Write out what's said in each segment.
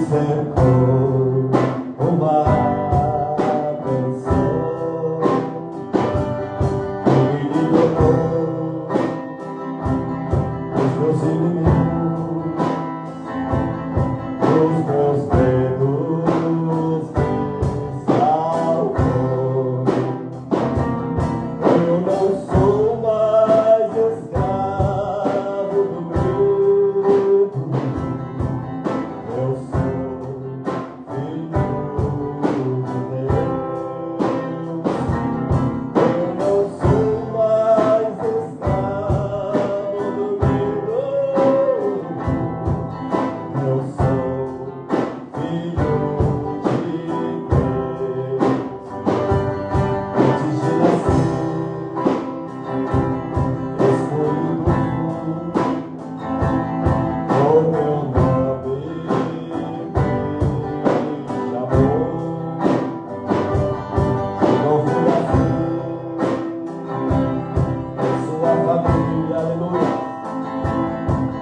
cercou uma canção que me libertou dos meus inimigos, dos meus medos, me salvou. Eu não sou mais escravo do medo. Eu sou filho de Deus. Eu não sou mais escravo do medo. Eu sou filho de Deus. Antes de nascer, escolhido, o meu nome me chamou. Eu não fui assim em sua família, aleluia.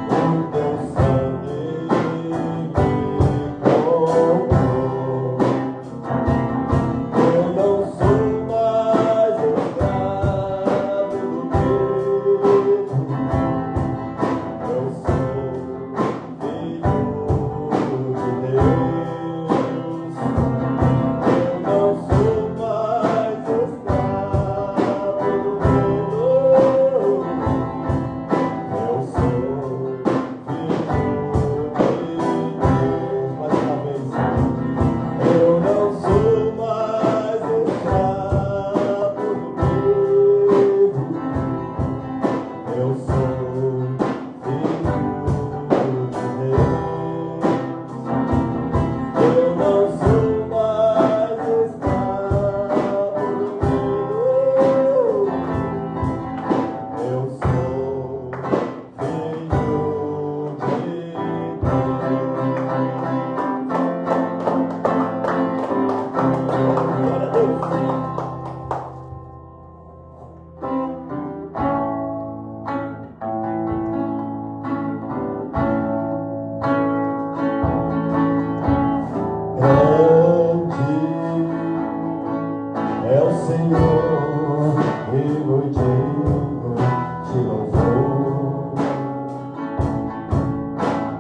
O teu sangue me comprou. Eu não sou mais escravo do medo. Eu sou filho de Deus. Eu não sou mais escravo do medo. Eu sou filho de Deus. Mais uma vez. Eu não sou mais escravo do medo. Eu sou filho de Deus. Eu não sou mais escravo do medo. Eu sou filho de Deus. Glória a Deus. Grande é o Senhor e muito digno de louvor.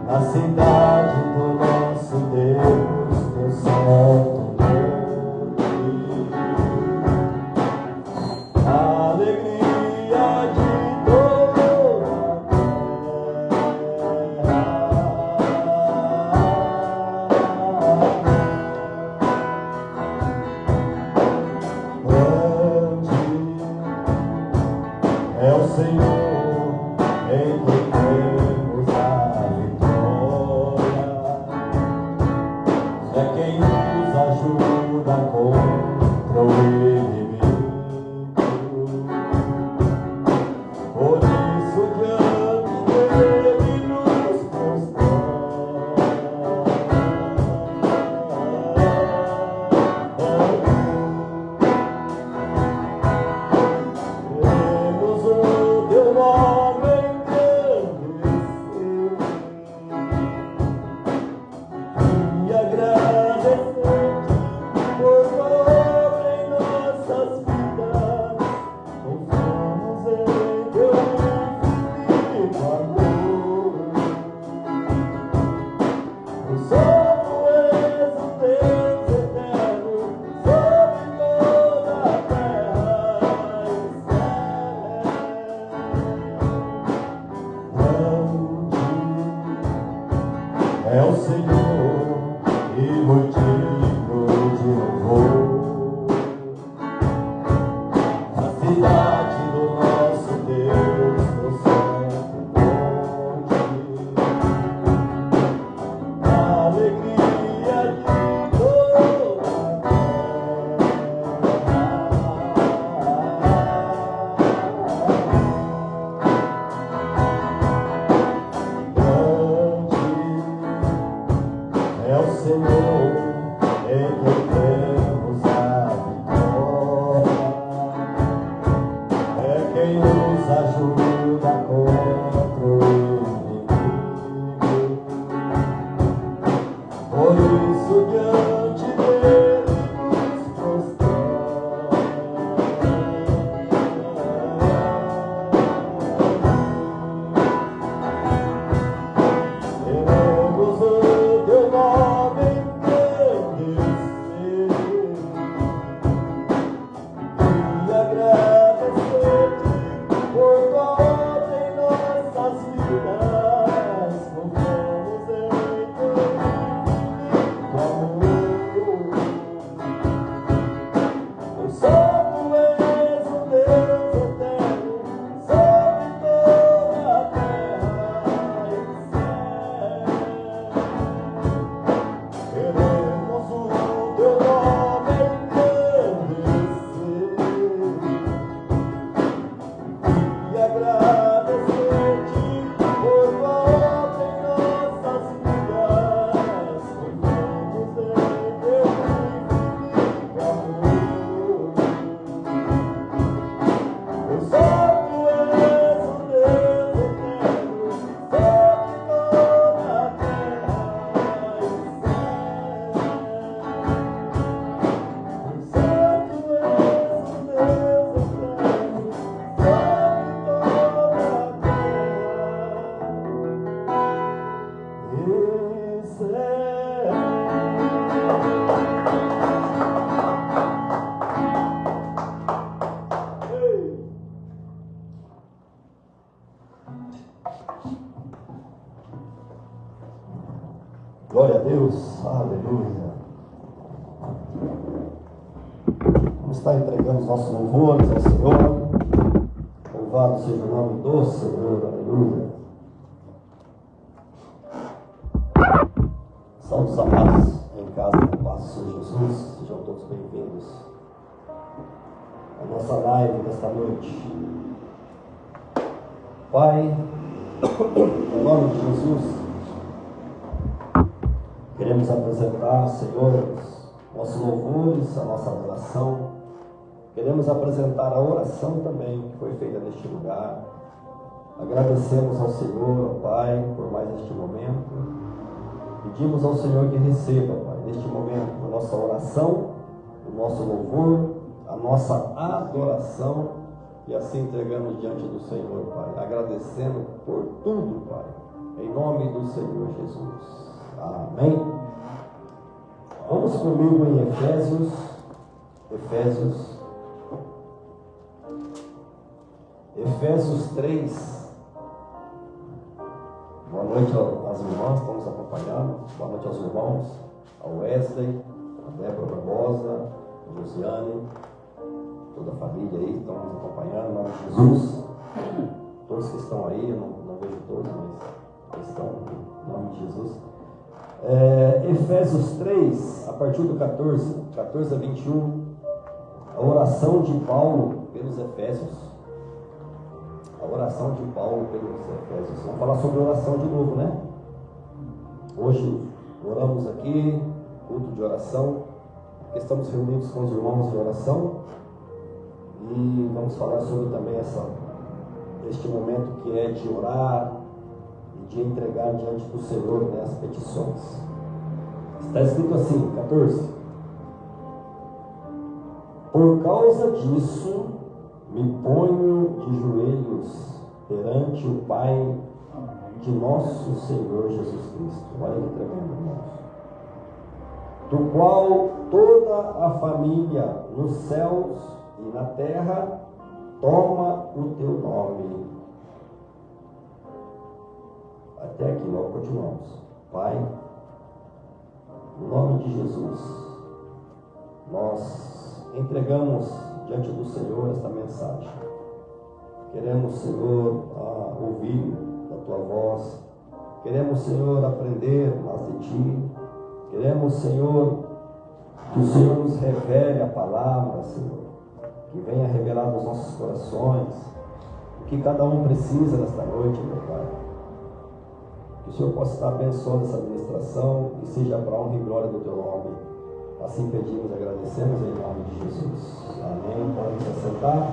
Na cidade do nosso Deus, teu santo nome. A alegria de toda é o Senhor em quem temos a vitória. É quem nos ajuda contra o inimigo. Por isso diante dele nos Temos o teu nome engrandecer e agradecer-te por obra em nossas vidas. Confiamos em teu infinito amor. O Santo és o Deus eterno sobre toda a terra e o céu. Grande é o Senhor e muito digno de louvor. Na cidade do nosso Deus, no santo monte. A alegria de toda grande é o Senhor em quem temos a vitória. É quem nos ajuda contra o inimigo. Por Glória a Deus, aleluia. Vamos estar entregando os nossos louvores ao Senhor. Louvado seja o nome do Senhor, aleluia. Saúde amados em casa, com paz do Senhor Jesus. Sejam todos bem-vindos à nossa live desta noite. Pai, em nome de Jesus, queremos apresentar, Senhor, nossos louvores, a nossa adoração. Queremos apresentar a oração também que foi feita neste lugar. Agradecemos ao Senhor, ao Pai, por mais este momento. Pedimos ao Senhor que receba, Pai, neste momento, a nossa oração, o nosso louvor, a nossa adoração, e assim entregamos diante do Senhor, Pai, agradecendo por tudo, Pai, em nome do Senhor Jesus. Amém. Vamos comigo em Efésios 3. Boa noite às irmãs que estão nos acompanhando. Boa noite aos irmãos, ao Wesley, a Débora Barbosa, a Josiane, toda a família aí que estão nos acompanhando, em nome de Jesus. Todos que estão aí, eu não vejo todos, mas estão em nome de Jesus. Efésios 3, a partir do 14 a 21, a oração de Paulo pelos Efésios. A oração de Paulo pelos Efésios. Vamos falar sobre oração de novo, né? Hoje oramos aqui, culto de oração, porque estamos reunidos com os irmãos de oração, e vamos falar sobre também este momento que é de orar, de entregar diante do Senhor, né, as petições. Está escrito assim, 14: Por causa disso me ponho de joelhos perante o Pai de nosso Senhor Jesus Cristo. Olha que tremendo, irmãos. Do qual toda a família nos céus e na terra toma o teu nome. Até aqui, logo continuamos. Pai, no nome de Jesus, nós entregamos diante do Senhor esta mensagem. Queremos, Senhor, ouvir a tua voz. Queremos, Senhor, aprender mais de ti. Queremos, Senhor, que o Senhor nos revele a palavra, Senhor, que venha revelar nos nossos corações o que cada um precisa nesta noite, meu Pai. Que o Senhor possa estar abençoando essa administração e seja para a honra e glória do teu nome. Assim pedimos e agradecemos em nome de Jesus. Amém. Podem se assentar.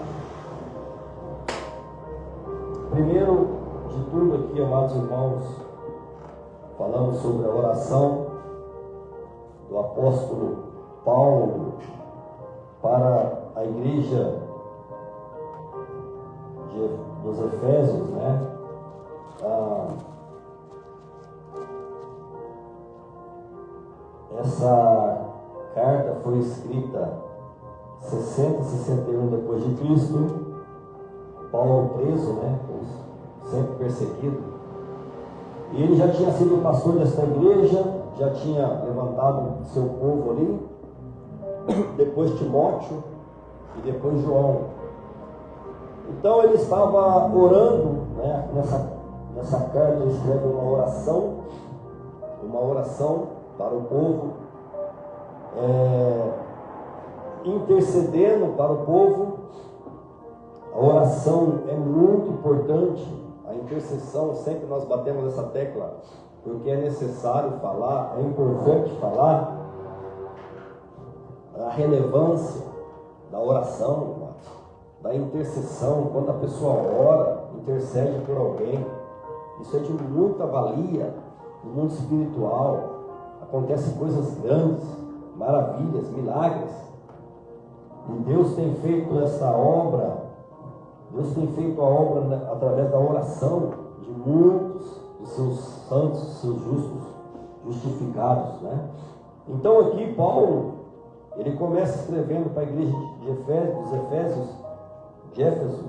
Primeiro de tudo aqui, amados irmãos, falamos sobre a oração do apóstolo Paulo para a igreja dos Efésios, né? Essa carta foi escrita 61 depois de Cristo. Paulo preso, né? Sempre perseguido. E ele já tinha sido pastor desta igreja, já tinha levantado seu povo ali. Depois Timóteo e depois João. Então ele estava orando, né? Nessa carta ele escreve uma oração para o povo, intercedendo para o povo. A oração é muito importante, a intercessão, sempre nós batemos essa tecla, porque é necessário falar, é importante falar a relevância da oração, da intercessão. Quando a pessoa ora, intercede por alguém, isso é de muita valia no mundo espiritual. Acontecem coisas grandes, maravilhas, milagres, e Deus tem feito essa obra. Deus tem feito a obra através da oração de muitos os seus santos, os seus justos, justificados, né? Então aqui Paulo, ele começa escrevendo para a igreja dos Efésios, de Éfeso,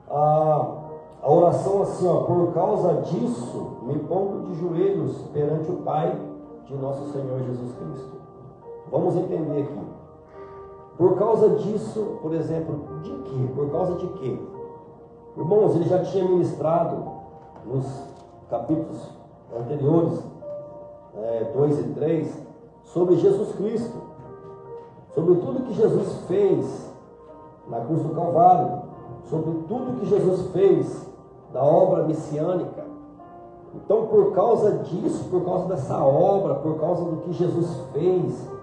a oração assim, ó: por causa disso, me pongo de joelhos perante o Pai de nosso Senhor Jesus Cristo. Vamos entender aqui. Por causa disso, por exemplo, de quê? Por causa de quê? Irmãos, ele já tinha ministrado nos capítulos anteriores, 2 e 3, sobre Jesus Cristo, sobre tudo que Jesus fez na cruz do Calvário, sobre tudo que Jesus fez da obra messiânica. Então, por causa disso, por causa dessa obra, por causa do que Jesus fez,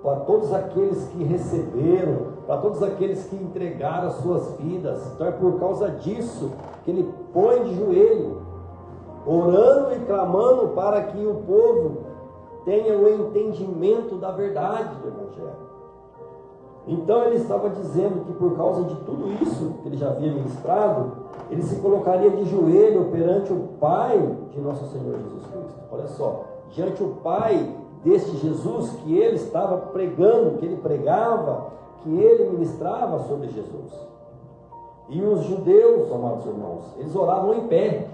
para todos aqueles que receberam, para todos aqueles que entregaram as suas vidas, então é por causa disso que ele põe de joelho, orando e clamando para que o povo tenha o entendimento da verdade do Evangelho. Então ele estava dizendo que por causa de tudo isso que ele já havia ministrado, ele se colocaria de joelho perante o Pai de nosso Senhor Jesus Cristo. Olha só, diante o Pai deste Jesus que ele estava pregando, que ele pregava, que ele ministrava sobre Jesus. E os judeus, amados irmãos, eles oravam em pé.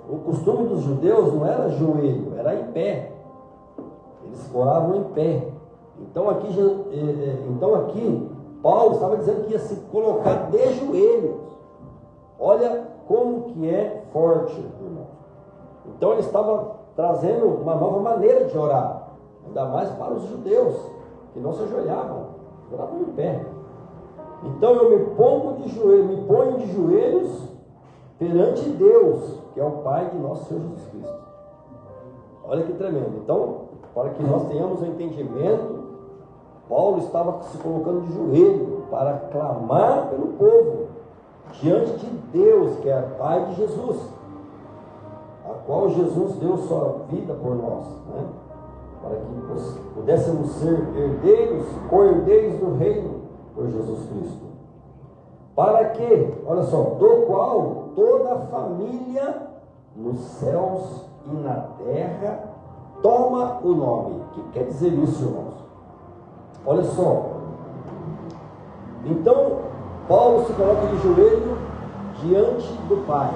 O costume dos judeus não era joelho, era em pé. Eles oravam em pé. Então aqui Paulo estava dizendo que ia se colocar de joelhos. Olha como que é forte, irmão. Então ele estava trazendo uma nova maneira de orar, ainda mais para os judeus, que não se ajoelhavam, oravam em pé. Então eu me ponho de joelhos perante Deus, que é o Pai de nosso Senhor Jesus Cristo. Olha que tremendo. Então, para que nós tenhamos um entendimento, Paulo estava se colocando de joelho para clamar pelo povo, diante de Deus, que é Pai de Jesus, a qual Jesus deu sua vida por nós, né? Para que pudéssemos ser herdeiros, co-herdeiros do reino por Jesus Cristo. Para que, olha só, do qual toda a família nos céus e na terra toma o nome. O que quer dizer isso, irmãos? Olha só. Então, Paulo se coloca de joelho diante do Pai.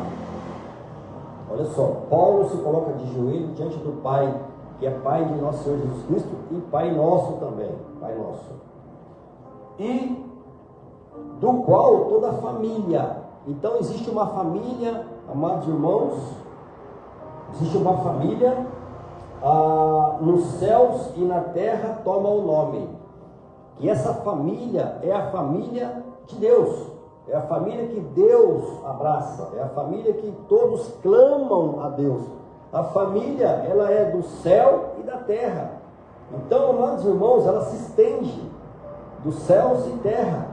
Olha só, Paulo se coloca de joelho diante do Pai, que é Pai de nosso Senhor Jesus Cristo e Pai nosso também, Pai nosso. E do qual toda a família. Então existe uma família, amados irmãos, existe uma família nos céus e na terra toma o nome. E essa família é a família de Deus. É a família que Deus abraça, é a família que todos clamam a Deus. A família, ela é do céu e da terra. Então, amados irmãos, ela se estende dos céus e terra.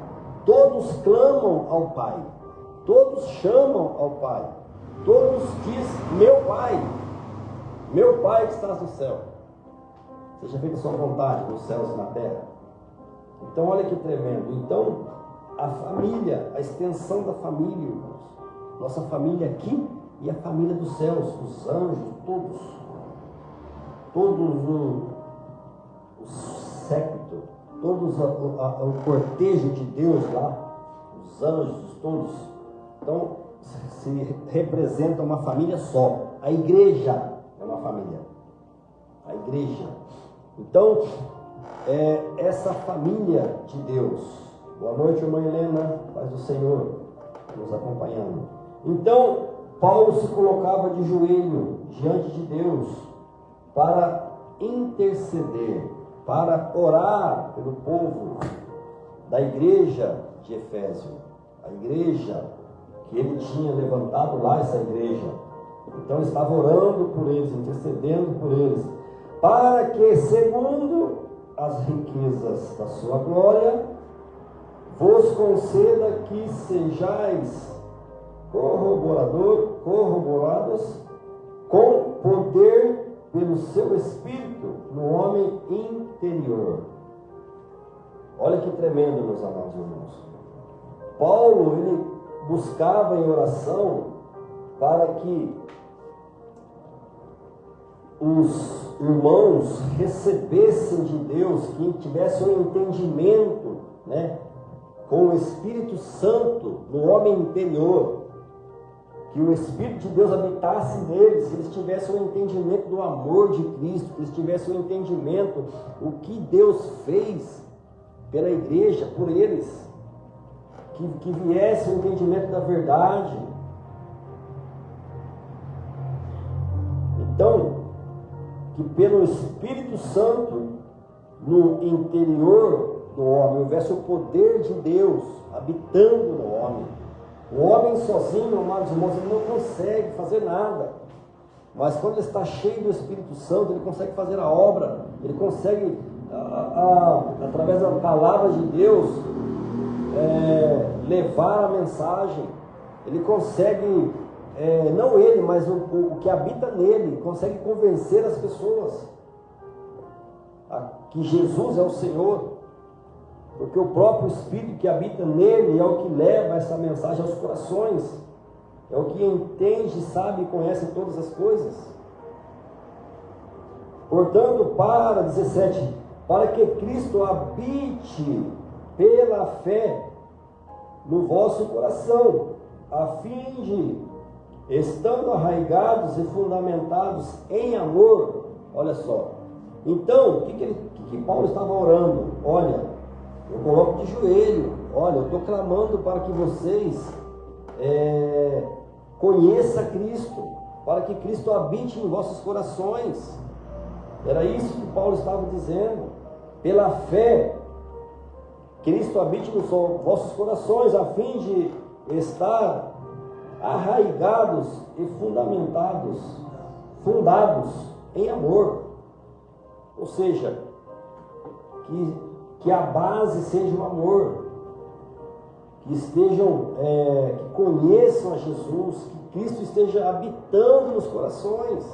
Todos clamam ao Pai, todos chamam ao Pai, todos dizem: meu Pai que estás no céu, seja feita a sua vontade nos céus e na terra. Então, olha que tremendo. Então, a família, a extensão da família, irmãos, nossa família aqui e a família dos céus, os anjos, todos o séquito, todos o cortejo de Deus lá, os anjos, todos. Então, se representa uma família só. A igreja é uma família. A igreja. Então, essa família de Deus. Boa noite, irmã Helena, paz do Senhor, nos acompanhando. Então, Paulo se colocava de joelho diante de Deus para interceder, para orar pelo povo da igreja de Efésio, a igreja que ele tinha levantado lá, essa igreja. Então ele estava orando por eles, intercedendo por eles, para que, segundo as riquezas da sua glória, vos conceda que sejais corroborados com poder pelo seu Espírito no homem interior. Olha que tremendo, meus amados irmãos. Paulo, ele buscava em oração para que os irmãos recebessem de Deus, que tivessem um entendimento, né, com o Espírito Santo no homem interior, que o Espírito de Deus habitasse neles, que eles tivessem um entendimento do amor de Cristo, que eles tivessem um entendimento o que Deus fez pela igreja, por eles, que viesse o entendimento da verdade. Então, que pelo Espírito Santo no interior do homem houvesse o poder de Deus habitando no homem. O homem sozinho, amados irmãos, ele não consegue fazer nada, mas quando ele está cheio do Espírito Santo, ele consegue fazer a obra, ele consegue, através da palavra de Deus, levar a mensagem, ele consegue, não ele, mas o que habita nele, consegue convencer as pessoas que Jesus é o Senhor, porque o próprio Espírito que habita nele é o que leva essa mensagem aos corações, é o que entende, sabe e conhece todas as coisas. Portanto, para 17, para que Cristo habite pela fé no vosso coração, a fim de, estando arraigados e fundamentados em amor, olha só. Então, o que Paulo estava orando? Olha, eu coloco de joelho, olha, eu estou clamando para que vocês conheçam Cristo, para que Cristo habite em vossos corações. Era isso que Paulo estava dizendo. Pela fé, Cristo habite nos vossos corações, a fim de estar arraigados e fundamentados, fundados em amor. Ou seja, que a base seja o amor, que estejam, que conheçam a Jesus, que Cristo esteja habitando nos corações,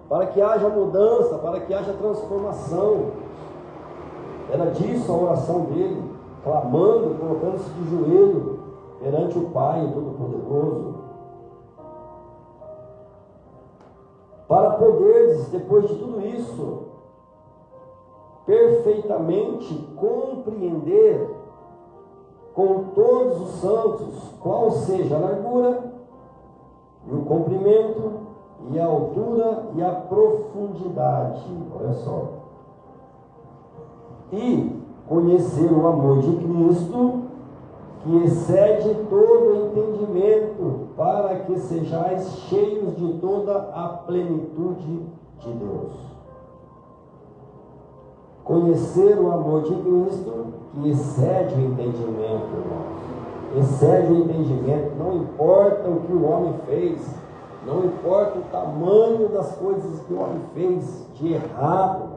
para que haja mudança, para que haja transformação. Era disso a oração dele, clamando, colocando-se de joelho perante o Pai Todo-Poderoso, para poderes, depois de tudo isso, perfeitamente compreender com todos os santos qual seja a largura e o comprimento e a altura e a profundidade, olha só, e conhecer o amor de Cristo, que excede todo o entendimento, para que sejais cheios de toda a plenitude de Deus. Conhecer o amor de Cristo, que excede o entendimento, irmãos. Excede o entendimento, não importa o que o homem fez, não importa o tamanho das coisas que o homem fez de errado,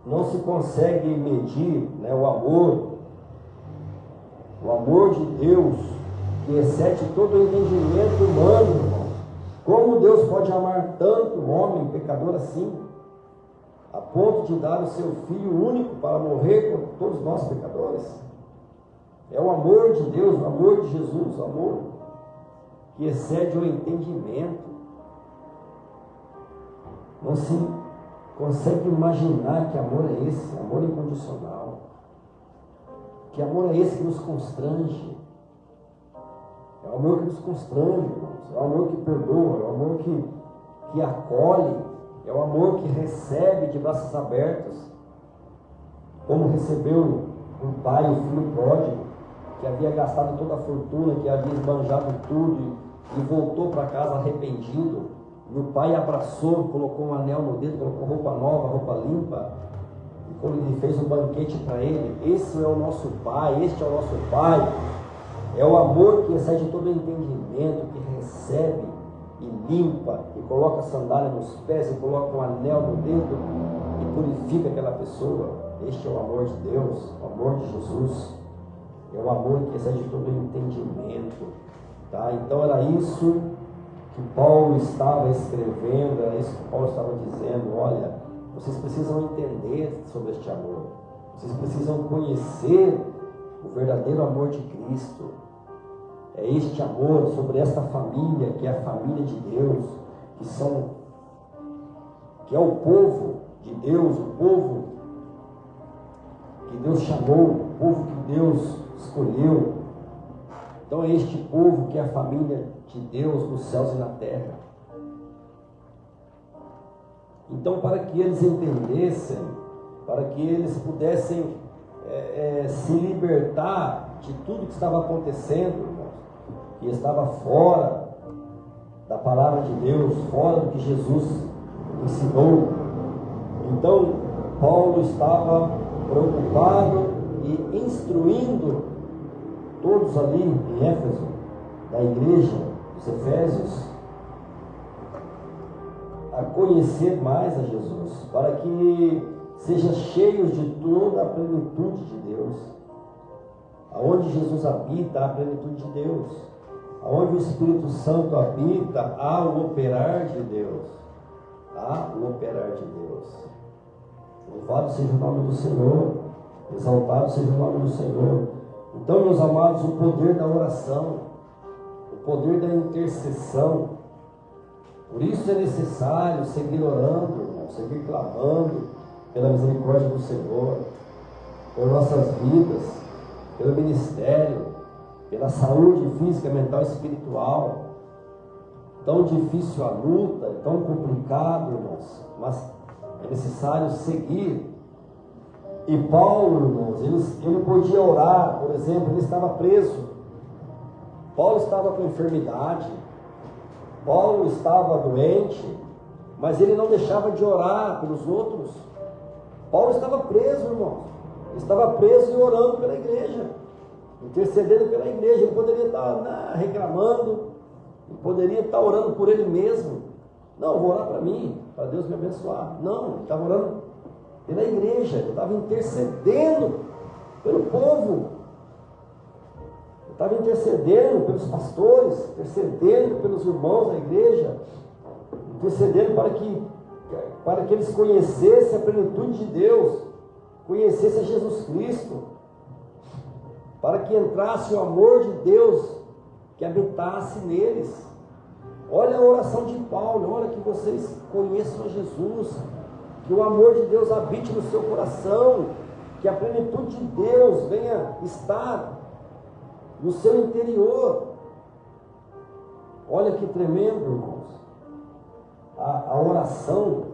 não se consegue medir, né, o amor de Deus, que excede todo o entendimento humano, irmão. Como Deus pode amar tanto o homem pecador assim, a ponto de dar o seu Filho único para morrer por todos nós pecadores? É o amor de Deus, o amor de Jesus, o amor que excede o entendimento. Não se consegue imaginar que amor é esse, amor incondicional. Que amor é esse que nos constrange? É o amor que nos constrange, irmãos. É o amor que perdoa, é o amor que acolhe, é o amor que recebe de braços abertos, como recebeu um pai, o filho pródigo, que havia gastado toda a fortuna, que havia esbanjado tudo e voltou para casa arrependido. E o pai abraçou, colocou um anel no dedo, colocou roupa nova, roupa limpa, e quando ele fez um banquete para ele. Esse é o nosso Pai, este é o nosso Pai. É o amor que excede todo o entendimento, que recebe e limpa, e coloca a sandália nos pés, e coloca um anel no dedo, e purifica aquela pessoa. Este é o amor de Deus, o amor de Jesus. É o amor que excede todo o entendimento. Tá? Então era isso que Paulo estava escrevendo, era isso que Paulo estava dizendo. Olha, vocês precisam entender sobre este amor, vocês precisam conhecer o verdadeiro amor de Cristo. É este amor sobre esta família, que é a família de Deus, que é o povo de Deus, o povo que Deus chamou, o povo que Deus escolheu. Então é este povo que é a família de Deus nos céus e na terra. Então, para que eles entendessem, para que eles pudessem se libertar de tudo que estava acontecendo, irmãos, que estava fora da palavra de Deus, fora do que Jesus ensinou. Então, Paulo estava preocupado e instruindo todos ali em Éfeso, da igreja dos Efésios, a conhecer mais a Jesus, para que sejam cheios de toda a plenitude de Deus. Aonde Jesus habita, há a plenitude de Deus. Aonde o Espírito Santo habita, há o operar de Deus. Há o operar de Deus. Louvado seja o nome do Senhor. Exaltado seja o nome do Senhor. Então, meus amados, o poder da oração, o poder da intercessão. Por isso é necessário seguir orando, irmão, seguir clamando pela misericórdia do Senhor, por nossas vidas, pelo ministério, pela saúde física, mental e espiritual. Tão difícil a luta, tão complicado, irmãos, mas é necessário seguir. E Paulo, irmãos, ele podia orar, por exemplo, ele estava preso. Paulo estava com enfermidade, Paulo estava doente, mas ele não deixava de orar pelos outros. Paulo estava preso, irmãos. Ele estava preso e orando pela igreja, intercedendo pela igreja. Ele poderia estar reclamando, ele poderia estar orando por ele mesmo. Não, vou orar para mim, para Deus me abençoar. Não, ele estava orando pela igreja, ele estava intercedendo pelo povo. Ele estava intercedendo pelos pastores, intercedendo pelos irmãos da igreja, intercedendo para que eles conhecessem a plenitude de Deus, conhecessem Jesus Cristo, para que entrasse o amor de Deus que habitasse neles. Olha a oração de Paulo, olha que vocês conheçam a Jesus, que o amor de Deus habite no seu coração, que a plenitude de Deus venha estar no seu interior. Olha que tremendo, irmãos. A oração,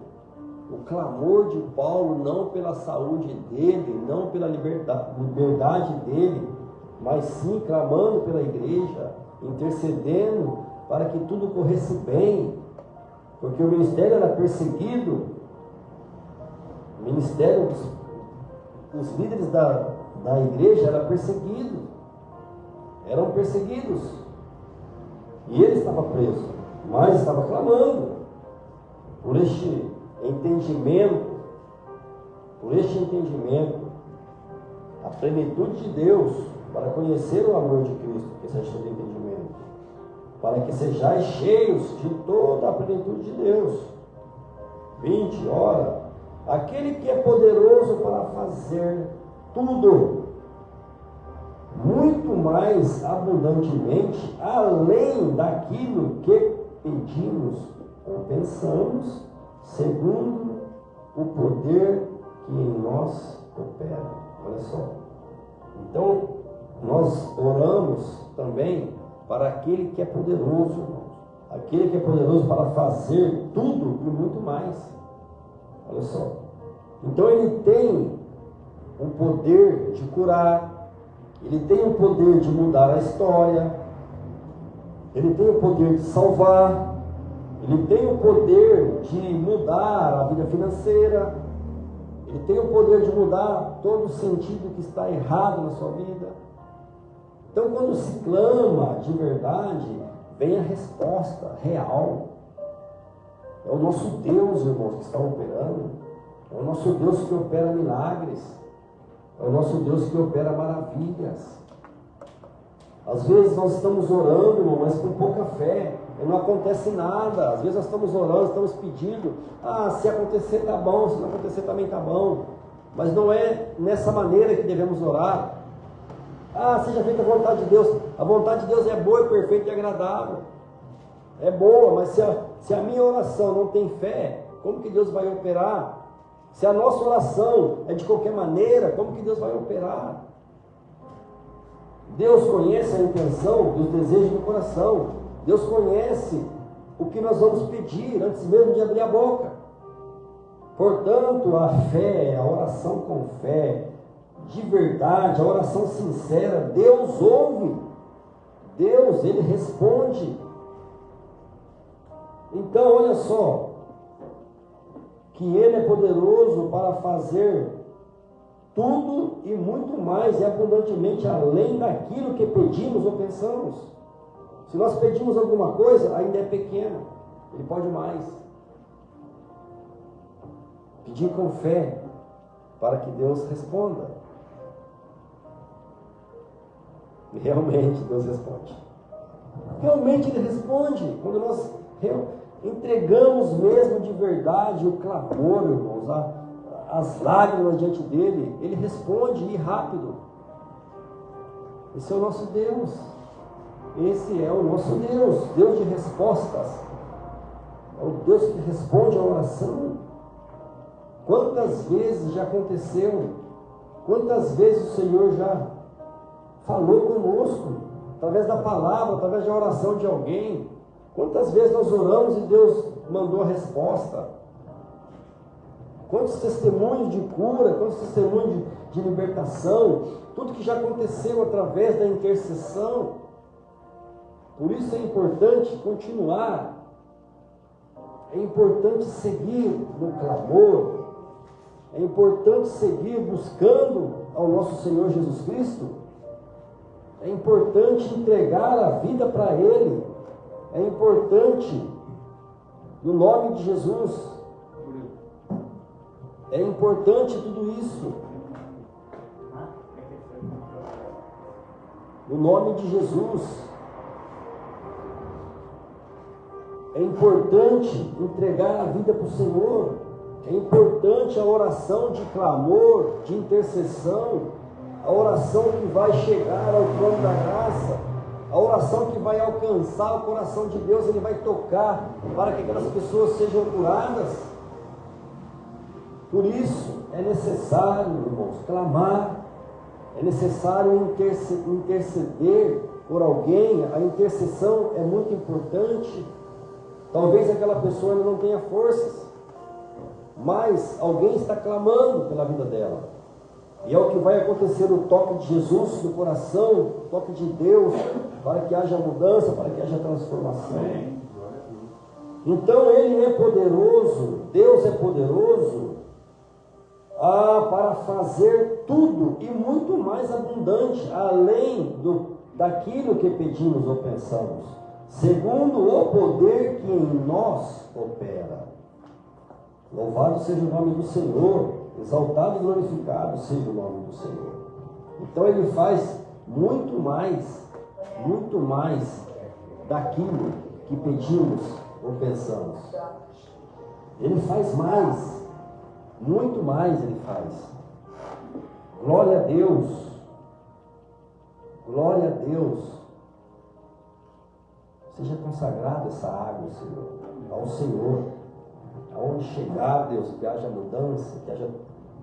o clamor de Paulo, não pela saúde dele, não pela liberdade dele, mas sim clamando pela igreja, intercedendo para que tudo corresse bem, porque o ministério era perseguido, o ministério, os líderes da igreja eram perseguidos, e ele estava preso, mas estava clamando por este entendimento, a plenitude de Deus, para conhecer o amor de Cristo, que seja o entendimento, para que sejais cheios de toda a plenitude de Deus. 20, ora, aquele que é poderoso para fazer tudo, muito mais abundantemente, além daquilo que pedimos ou pensamos, segundo o poder que em nós opera. Olha só. Então, nós oramos também para aquele que é poderoso, irmãos. Aquele que é poderoso para fazer tudo e muito mais. Olha só. Então, ele tem o poder de curar, ele tem o poder de mudar a história, ele tem o poder de salvar, ele tem o poder de mudar a vida financeira, ele tem o poder de mudar todo o sentido que está errado na sua vida. Então, quando se clama de verdade, vem a resposta real. É o nosso Deus, irmãos, que está operando. É o nosso Deus que opera milagres. É o nosso Deus que opera maravilhas. Às vezes nós estamos orando, irmão, mas com pouca fé, e não acontece nada. Às vezes nós estamos orando, estamos pedindo, se acontecer está bom, se não acontecer também está bom. Mas não é nessa maneira que devemos orar. Seja feita a vontade de Deus. A vontade de Deus é boa, perfeita e agradável. É boa, mas Se a minha oração não tem fé, como que Deus vai operar? Se a nossa oração é de qualquer maneira, como que Deus vai operar? Deus conhece a intenção e os desejos do coração. Deus conhece o que nós vamos pedir antes mesmo de abrir a boca. Portanto, a fé, a oração com fé, de verdade, a oração sincera, Deus ouve. Deus, Ele responde. Então, olha só, que Ele é poderoso para fazer tudo e muito mais, e abundantemente, além daquilo que pedimos ou pensamos. Se nós pedimos alguma coisa, ainda é pequeno, Ele pode mais. Pedir com fé, para que Deus responda. E realmente Deus responde. Realmente Ele responde, quando nós entregamos mesmo de verdade o clamor, irmãos, as lágrimas diante dele, Ele responde e rápido. Esse é o nosso Deus. Esse é o nosso Deus, Deus de respostas. É o Deus que responde a oração. Quantas vezes já aconteceu? Quantas vezes o Senhor já falou conosco, através da palavra, através da oração de alguém? Quantas vezes nós oramos e Deus mandou a resposta? Quantos testemunhos de cura, quantos testemunhos de libertação, tudo que já aconteceu através da intercessão. Por isso é importante continuar, é importante seguir no clamor, é importante seguir buscando ao nosso Senhor Jesus Cristo, é importante entregar a vida para Ele, é importante, no nome de Jesus, é importante tudo isso, no nome de Jesus. É importante entregar a vida para o Senhor. É importante a oração de clamor, de intercessão, a oração que vai chegar ao trono da graça, a oração que vai alcançar o coração de Deus. Ele vai tocar para que aquelas pessoas sejam curadas. Por isso é necessário, irmãos, clamar, é necessário interceder por alguém. A intercessão é muito importante. Talvez aquela pessoa ainda não tenha forças, mas alguém está clamando pela vida dela. E é o que vai acontecer, o toque de Jesus no coração, o toque de Deus, para que haja mudança, para que haja transformação. Então Ele é poderoso, Deus é poderoso, para fazer tudo e muito mais abundante, além daquilo que pedimos ou pensamos, segundo o poder que em nós opera. Louvado seja o nome do Senhor, exaltado e glorificado seja o nome do Senhor. Então Ele faz muito mais daquilo que pedimos ou pensamos. Ele faz mais, muito mais Ele faz. Glória a Deus, glória a Deus. Seja consagrado essa água, Senhor, ao Senhor. Aonde chegar, Deus, que haja mudança, que haja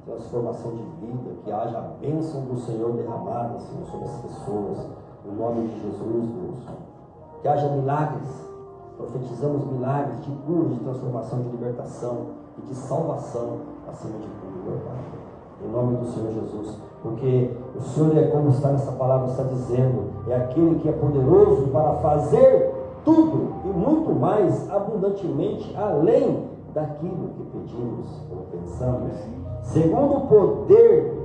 transformação de vida, que haja a bênção do Senhor derramada, Senhor, sobre as pessoas, no nome de Jesus, Deus. Que haja milagres, profetizamos milagres de cura, de transformação, de libertação e de salvação, acima de tudo, meu Pai. Em nome do Senhor Jesus, porque o Senhor é, como está nessa palavra, está dizendo, é aquele que é poderoso para fazer tudo e muito mais abundantemente, além daquilo que pedimos ou pensamos, segundo o poder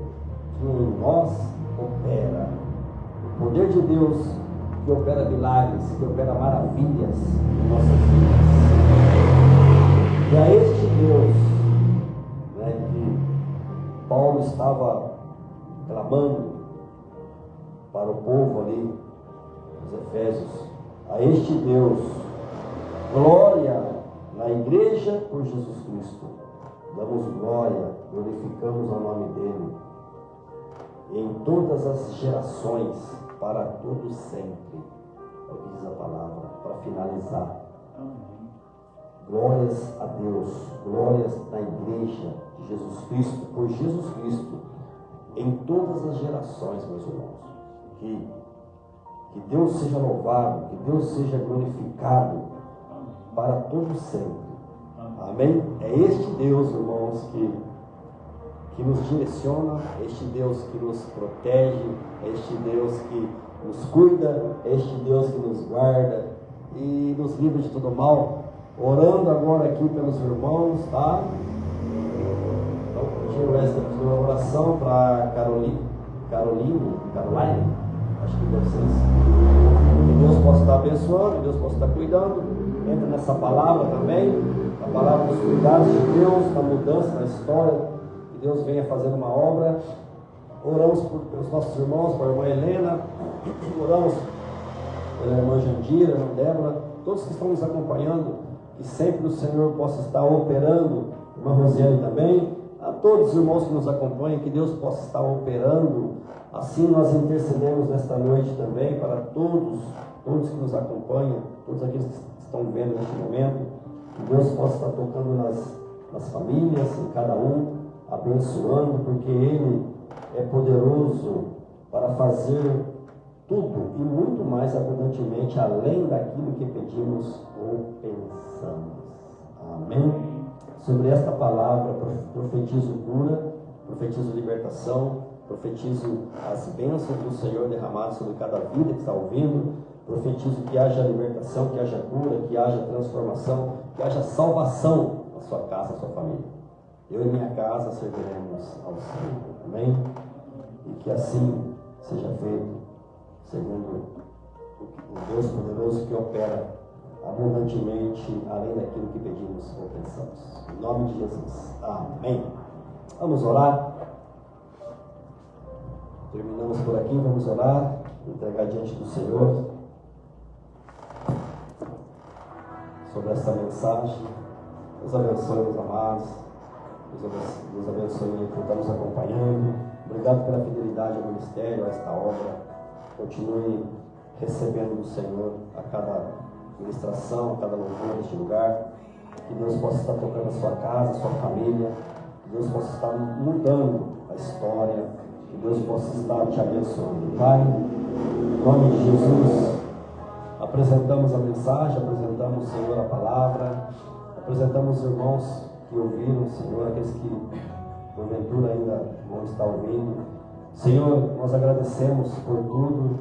que em nós opera. O poder de Deus que opera milagres, que opera maravilhas em nossas vidas. E a este Deus, que Paulo estava clamando para o povo ali, os Efésios, a este Deus, glória na igreja por Jesus Cristo, damos glória, glorificamos o nome dele, em todas as gerações, para todos sempre, é o que diz a palavra, para finalizar. Glórias a Deus, glórias na igreja de Jesus Cristo, por Jesus Cristo, em todas as gerações, meus irmãos. Que Deus seja louvado, que Deus seja glorificado para todos sempre. Amém? É este Deus, irmãos, que nos direciona, é este Deus que nos protege, é este Deus que nos cuida, é este Deus que nos guarda e nos livra de todo mal. Orando agora aqui pelos irmãos, tá? Então, pedindo esta oração para Caroline, acho que deve ser isso. Que Deus possa estar abençoando, que Deus possa estar cuidando. Entra nessa palavra também, a palavra dos cuidados de Deus, da mudança na história, que Deus venha fazendo uma obra. Oramos pelos nossos irmãos, pela irmã Helena, oramos pela irmã Jandira, irmã Débora, todos que estão nos acompanhando, que sempre o Senhor possa estar operando, irmã Rosiane também, a todos os irmãos que nos acompanham, que Deus possa estar operando. Assim nós intercedemos nesta noite também para todos que nos acompanham, todos aqueles que estão vendo neste momento, que Deus possa estar tocando nas famílias, em cada um, abençoando, porque Ele é poderoso para fazer tudo e muito mais abundantemente, além daquilo que pedimos ou pensamos. Amém? Sobre esta palavra, profetizo cura, profetizo libertação, profetizo as bênçãos do Senhor derramadas sobre cada vida que está ouvindo, profetizo que haja libertação, que haja cura, que haja transformação, que haja salvação na sua casa, na sua família. Eu e minha casa serviremos ao Senhor. Amém? E que assim seja feito, segundo o Deus poderoso que opera abundantemente, além daquilo que pedimos ou pensamos. Em nome de Jesus. Amém. Vamos orar. Terminamos por aqui, vamos orar, entregar diante do Senhor sobre essa mensagem. Deus abençoe, meus amados. Deus abençoe quem está nos acompanhando. Obrigado pela fidelidade ao ministério, a esta obra. Continue recebendo do Senhor a cada ministração, a cada louvor neste lugar. Que Deus possa estar tocando a sua casa, a sua família. Que Deus possa estar mudando a história. Que Deus possa estar te abençoando. Pai, em nome de Jesus, apresentamos a mensagem, apresentamos, Senhor, a palavra, apresentamos os irmãos que ouviram, Senhor, aqueles que porventura ainda vão estar ouvindo. Senhor, nós agradecemos por tudo,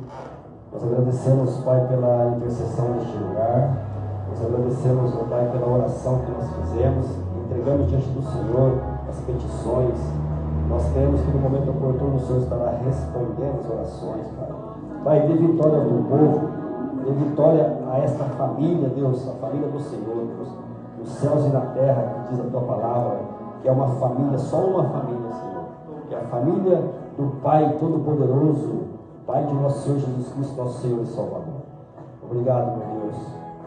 nós agradecemos, Pai, pela intercessão neste lugar, nós agradecemos, Pai, pela oração que nós fizemos, entregamos diante do Senhor as petições. Nós cremos que no momento oportuno o Senhor estará respondendo as orações, Pai. Pai, dê vitória ao teu povo, dê vitória a esta família, Deus, a família do Senhor, Deus, nos céus e na terra, que diz a tua palavra, que é uma família, só uma família, Senhor, que é a família do Pai Todo-Poderoso, Pai de nosso Senhor Jesus Cristo, nosso Senhor e Salvador. Obrigado, meu Deus.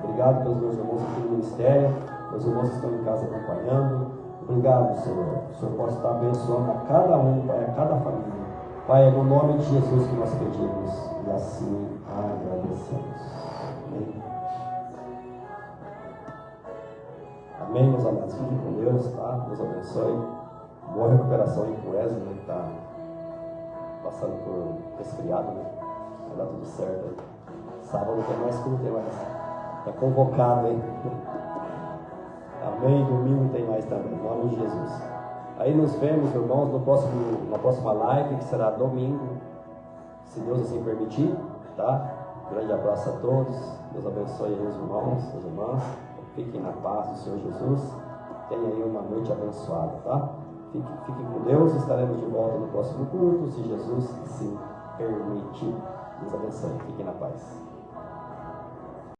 Obrigado pelos meus irmãos aqui no ministério, meus irmãos que estão em casa acompanhando. Obrigado, Senhor. O Senhor possa estar abençoando a cada um, Pai, a cada família. Pai, é no nome de Jesus que nós pedimos e assim agradecemos. Amém. Amém, meus amados. Fiquem com Deus, tá? Deus abençoe. Boa recuperação aí com o Wesley, né, que está passando por resfriado, né? Vai dar tudo certo aí. Sábado tem mais que não tem mais. Está convocado, hein? Amém. Domingo tem mais também, em nome de Jesus. Aí nos vemos, irmãos, na próxima live, que será domingo, se Deus assim permitir, tá? Grande abraço a todos. Deus abençoe aí os irmãos, as irmãs. Fiquem na paz do Senhor Jesus. Tenha aí uma noite abençoada, tá? Fiquem com Deus. Estaremos de volta no próximo culto, se Jesus assim permitir. Deus abençoe. Fiquem na paz.